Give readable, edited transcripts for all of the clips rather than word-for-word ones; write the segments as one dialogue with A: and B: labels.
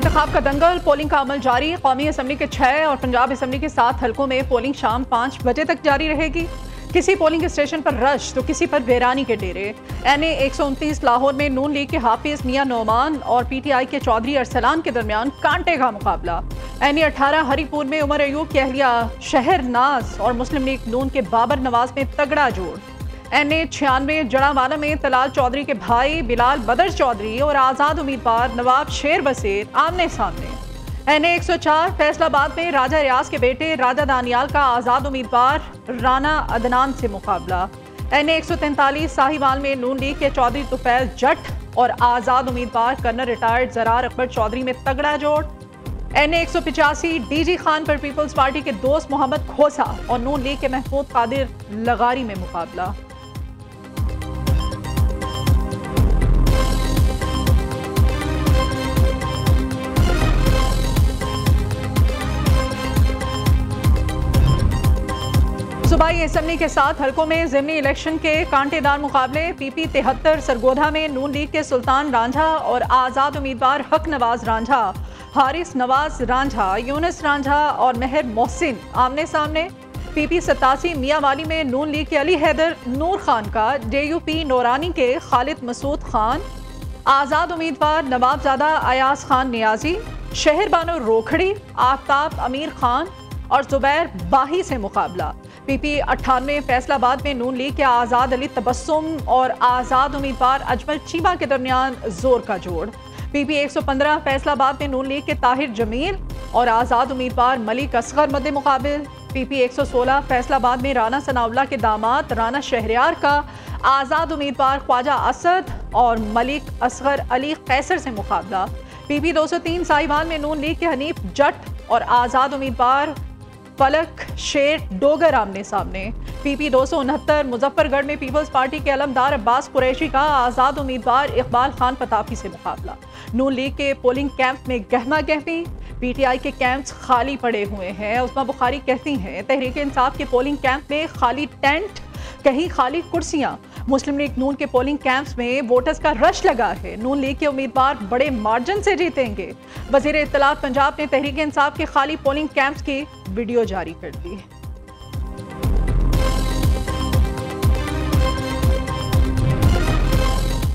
A: इंतखाब का दंगल, पोलिंग का अमल जारी। कौमी असम्बली के 6 और पंजाब असम्बली के 7 हलकों में पोलिंग शाम 5 बजे तक जारी रहेगी। किसी पोलिंग स्टेशन पर रश तो किसी पर बेरानी के डेरे। NA 129 लाहौर में नून लीग के हाफिज मियां नोमान और PTI के चौधरी अरसलान के दरमियान कांटे का मुकाबला। NA 18 हरीपुर में उमर अयूब की अहलिया शहर नाज और मुस्लिम लीग नून के बाबर नवाज में तगड़ा जोड़। NA 96 जड़ावाला में तलाल चौधरी के भाई बिलाल बदर चौधरी और आज़ाद उम्मीदवार नवाब शेर बसेर आमने सामने। NA 104 फैसलाबाद में राजा रियाज के बेटे राजा दानियाल का आज़ाद उम्मीदवार राना अदनान से मुकाबला। NA 143 साहिवाल में नून लीग के चौधरी तुफैल जट और आज़ाद उम्मीदवार कर्नल रिटायर्ड जरार अकबर चौधरी में तगड़ा जोड़। NA 185 DG खान पर पीपल्स पार्टी के दोस्त मोहम्मद खोसा और नून लीग के महफूज कादिर लगारी में मुकाबला। सूबाई असम्बली के 7 हलकों में ज़िमनी इलेक्शन के कांटेदार मुकाबले। PP 73 सरगोधा में नून लीग के सुल्तान रांझा और आज़ाद उम्मीदवार हक नवाज रांझा, हारिस नवाज रांझा, यूनुस रांझा और मेहर मोहसिन आमने सामने। PP 87 मियांवाली में नून लीग के अली हैदर नूर खान का DUP नौरानी के खालिद मसूद खान, आज़ाद उम्मीदवार नवाबजादा अयाज खान नियाजी, शहर बानो रोखड़ी, आफ्ताब अमीर खान और जुबैर बाही से मुकाबला। PP 98 फैसलाबाद में नून लीग के आज़ाद अली तबस्सुम और आज़ाद उम्मीदवार अजमल चीमा के दरमियान जोर का जोड़। PP 115 फैसलाबाद में नून लीग के ताहिर जमील और आज़ाद उम्मीदवार मलिक असगर मद्दे मुकाबिल। PP 116 फैसलाबाद में राना सनाउल्लाह के दामाद राना शहरियार का आज़ाद उम्मीदवार ख्वाजा असद और मलिक असगर अली कैसर से मुकाबला। PP 203 साहिवाल में नून लीग के हनीफ जट और आज़ाद उम्मीदवार फलक शेर डोगर आमने सामने। PP 269 मुजफ्फरगढ़ में पीपल्स पार्टी के अलमदार अब्बास कुरैशी का आज़ाद उम्मीदवार इकबाल खान पताफी से मुकाबला। नून लीग के पोलिंग कैंप में गहमा गहमी, PTI के कैंप्स खाली पड़े हुए हैं। उस्मा बुखारी कहती हैं तहरीक इंसाफ के पोलिंग कैंप में खाली टेंट, कहीं खाली कुर्सियां। मुस्लिम लीग नून के पोलिंग कैंप्स में वोटर्स का रश लगा है। नून लीग के उम्मीदवार बड़े मार्जिन से जीतेंगे। वजीर इत्तलात पंजाब ने तहरीक इंसाफ के खाली पोलिंग कैंप्स की वीडियो जारी कर दी।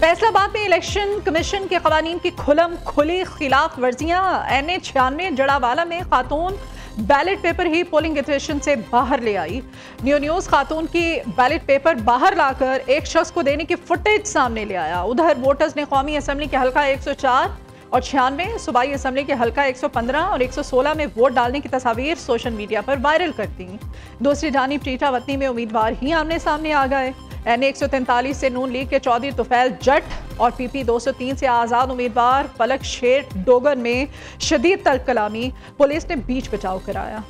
A: फैसलाबाद में इलेक्शन कमीशन के कवानीन की खुलम खुली खिलाफ वर्जियां। NA 96 जड़ावाला में खातून बैलेट पेपर ही पोलिंग स्टेशन से बाहर ले आई। न्यूज़ खातून की बैलेट पेपर बाहर लाकर एक शख्स को देने की फुटेज सामने ले आया। उधर वोटर्स ने कौमी असम्बली के हल्का 104 और 96, सूबाई असम्बली के हल्का 115 और 116 में वोट डालने की तस्वीर सोशल मीडिया पर वायरल कर दी। दूसरी जानिब टीटा वतनी में उम्मीदवार ही आमने सामने आ गए। NA 143 से नून लीग के चौधरी तुफैल जट और PP 203 से आज़ाद उम्मीदवार फलक शेर डोगर में शदीद तल्ख कलामी, पुलिस ने बीच बचाव कराया।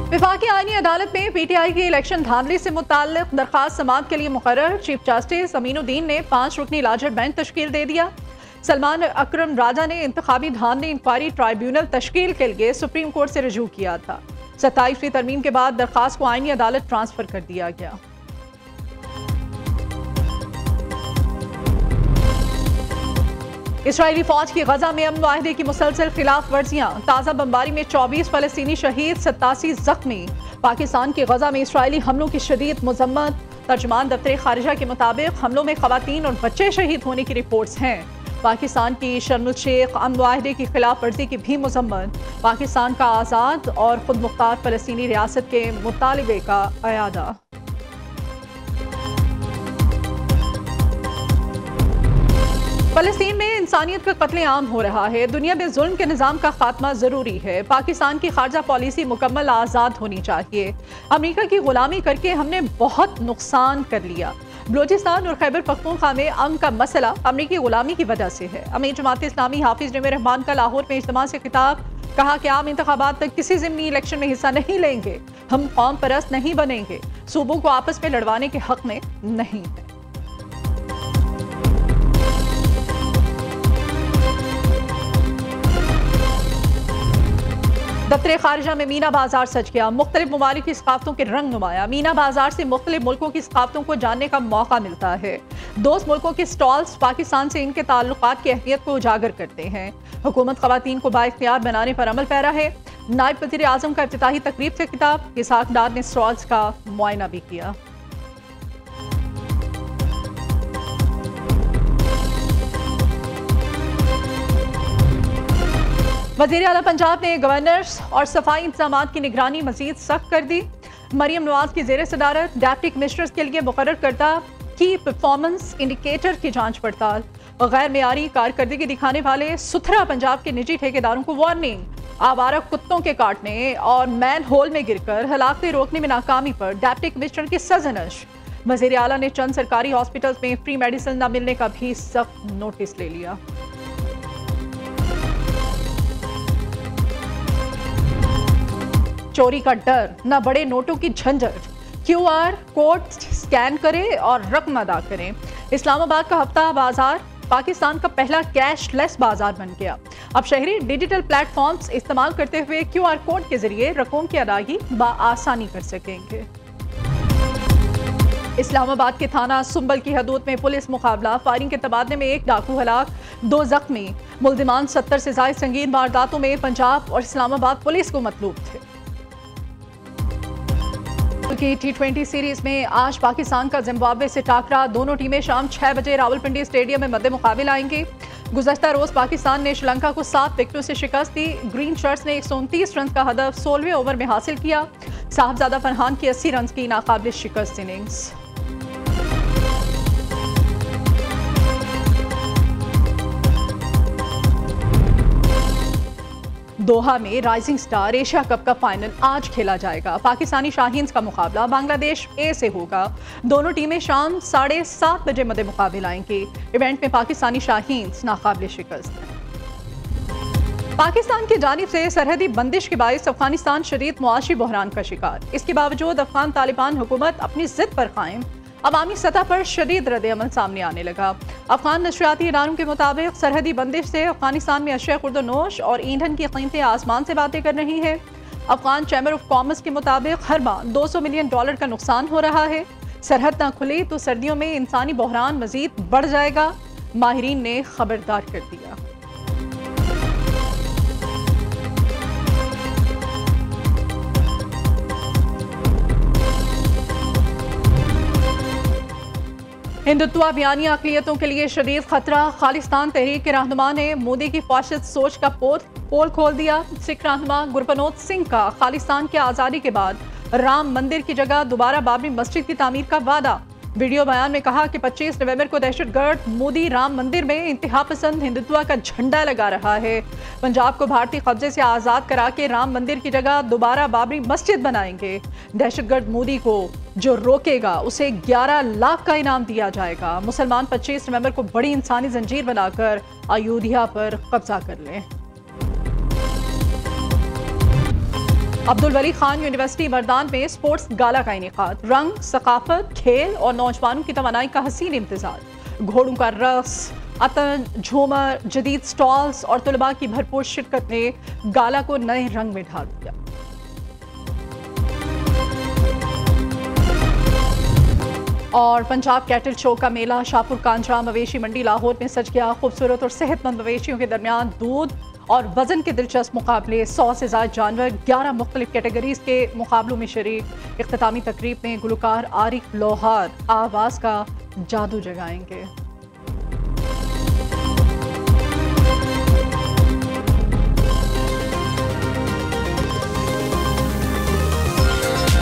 A: विफाकी आईनी अदालत में PTI की इलेक्शन धांधली से मुताल्लिक दरखास्त समाअत के लिए मुकर्रर चीफ जस्टिस अमीनुद्दीन ने 5 रुकनी लाजर बेंच तश्कील दे दिया। सलमान अकरम राजा ने इंतखाबी धांधली इंक्वायरी ट्राइब्यूनल तश्कील के लिए सुप्रीम कोर्ट से रजू किया था। 27वीं तरमीम के बाद दरखास्त को आईनी अदालत ट्रांसफर कर दिया गया। इसराइली फौज की गजा में अमन वाहिदे की मुसलसल खिलाफ वर्जियां। ताज़ा बमबारी में 24 फलस्तीनी शहीद, 87 जख्मी। पाकिस्तान की गजा में इसराइली हमलों की शदीद मजम्मत। तर्जुमान दफ्तर खारिजा के मुताबिक हमलों में खवातीन और बच्चे शहीद होने की रिपोर्ट्स हैं। पाकिस्तान की शर्मुल शेख अमन वाहिदे की खिलाफ वर्जी की भी मजम्मत। पाकिस्तान का आज़ाद और खुद मुख्तार फलस्तीनी रियासत के मुतालिबे का अयादा। फलस्तीन में इंसानियत का कत्लेआम हो रहा है। दुनिया में जुल्म के निज़ाम का खात्मा जरूरी है। पाकिस्तान की खारजा पॉलिसी मुकम्मल आज़ाद होनी चाहिए। अमेरिका की गुलामी करके हमने बहुत नुकसान कर लिया। बलोचिस्तान और खैबर पख्तूनख्वा में अमन का मसला अमरीकी गुलामी की वजह से है। अमीर जमात इस्लामी हाफिज नईम रहमान का लाहौर में इज्तिमा से खिताब, कहा कि आम इंतखाबात तक किसी ज़िमनी इलेक्शन में हिस्सा नहीं लेंगे। हम कौम परस्त नहीं बनेंगे, सूबों को आपस में लड़वाने के हक में नहीं है। दफ्तर खारिजा में मीना बाजार सज गया। मुख्तलिफ ममालिक की सकाफतों के रंग नुमाया। मीना बाजार से मुख्तलिफ मुल्कों की सकाफतों को जानने का मौका मिलता है। दोस्त मुल्कों के स्टॉल्स पाकिस्तान से इनके ताल्लुकात की अहमियत को उजागर करते हैं। हुकूमत खवातीन को बाइख्तियार बनाने पर अमल पैरा है। नायब वज़ीर आज़म का इफ्तिताही तकरीब से खिताब। इसहाक डार ने स्टॉल्स का मुआयना भी किया। वज़ीर आला पंजाब ने गवर्नर्स और सफाई इंतजाम की निगरानी मजीद सख्त कर दी। मरियम नवाज की जेर सदारत डिप्टी कमिश्नर्स के लिए मुकर्रर करदा की परफॉर्मेंस इंडिकेटर की जांच पड़ताल। गैर मेयारी कारकर्दगी दिखाने वाले सुथरा पंजाब के निजी ठेकेदारों को वार्निंग। आवारा कुत्तों के काटने और मैन होल में गिरकर हलाकतें रोकने में नाकामी पर डिप्टी कमिश्नर की सजनश। वज़ीर आला ने चंद सरकारी हॉस्पिटल्स में फ्री मेडिसिन न मिलने का भी सख्त नोटिस ले लिया। चोरी का डर न बड़े नोटों की झंझट। QR कोड स्कैन करें और रकम अदा करें। इस्लामाबाद का हफ्ता बाजार पाकिस्तान का पहला कैशलेस बाजार बन गया। अब शहरी डिजिटल प्लेटफॉर्म्स इस्तेमाल करते हुए QR कोड के जरिए रकम की अदायगी बआसानी कर सकेंगे। इस्लामाबाद के थाना सुंबल की हदूद में पुलिस मुकाबला। फायरिंग के तबादले में एक डाकू हलाक, 2 जख्मी। मुल्जिमान 70 से ज्यादा संगीन वारदातों में पंजाब और इस्लामाबाद पुलिस को मतलूब थे। की T20 सीरीज में आज पाकिस्तान का जिम्बाब्वे से टाकरा। दोनों टीमें शाम 6 बजे रावलपिंडी स्टेडियम में मद्दे मुकाबिल आएंगी। गुज़श्ता रोज पाकिस्तान ने श्रीलंका को 7 विकेटों से शिकस्त दी। ग्रीन शर्ट्स ने 129 रन का हदफ 16वें ओवर में हासिल किया। साहबजादा फरहान की 80 रन की नाकाबिल शिकस्त इनिंग्स। दोहा में राइजिंग स्टार एशिया कप का फाइनल आज खेला जाएगा। पाकिस्तानी शाहीन्स का मुकाबला बांग्लादेश ए से होगा। दोनों टीमें शाम 7:30 बजे मद्दे मुकाबिल आएंगी। इवेंट में पाकिस्तानी शाहीन्स नाकाबिल शिकस्त हैं। पाकिस्तान की जानिब से सरहदी बंदिश के बायस अफगानिस्तान शदीद मुआशी बहरान का शिकार। इसके बावजूद अफगान तालिबान हुकूमत अपनी जिद पर कायम। अवामी सतह पर शदीद रद्द-ए-अमल सामने आने लगा। अफगान नशरियाती इदारों के मुताबिक सरहदी बंदिश से अफगानिस्तान में अशिया खुर्द-ओ-नोश और ईंधन की कीमतें आसमान से बातें कर रही हैं। अफगान चैम्बर ऑफ कॉमर्स के मुताबिक हर माह $200 मिलियन का नुकसान हो रहा है। सरहद न खुली तो सर्दियों में इंसानी बहरान मजीद बढ़ जाएगा। माहिरीन ने खबरदार कर दिया। हिंदुत्व अभियानी अक़लियतों के लिए शदीद खतरा। खालिस्तान तहरीक के रहनुमा ने मोदी की फाशिस्ट सोच का पोल खोल दिया। सिख रहनुमा गुरबनोद सिंह का खालिस्तान की आज़ादी के बाद राम मंदिर की जगह दोबारा बाबरी मस्जिद की तामीर का वादा। वीडियो बयान में कहा कि 25 नवंबर को दहशतगर्द मोदी राम मंदिर में इंतहा पसंद हिंदुत्व का झंडा लगा रहा है। पंजाब को भारतीय कब्जे से आज़ाद करा के राम मंदिर की जगह दोबारा बाबरी मस्जिद बनाएंगे। दहशतगर्द मोदी को जो रोकेगा उसे 11 लाख का इनाम दिया जाएगा। मुसलमान 25 नवंबर को बड़ी इंसानी जंजीर बनाकर अयोध्या पर कब्जा कर लें। अब्दुल वली खान यूनिवर्सिटी मर्दान में स्पोर्ट्स गाला का इनेकाद। रंग, सकाफत, खेल और नौजवानों की तवानाई का हसीन इंतजार। घोड़ों का रक्स, अतन, झूमर, जदीद स्टॉल्स और तुलबा की भरपूर शिरकत ने गाला को नए रंग में ढाल दिया। और पंजाब कैटल शो का मेला शाहपुर कांजरा मवेशी मंडी लाहौर में सज गया। खूबसूरत और सेहतमंद मवेशियों के दरमियान दूध और वजन के दिलचस्प मुकाबले। 100 से ज्यादा जानवर 11 मुख्तलिफ कैटेगरीज के मुकाबलों में शरीक। इख्तितामी तकरीब में गुलकार आरिफ लोहार आवाज का जादू जगाएंगे।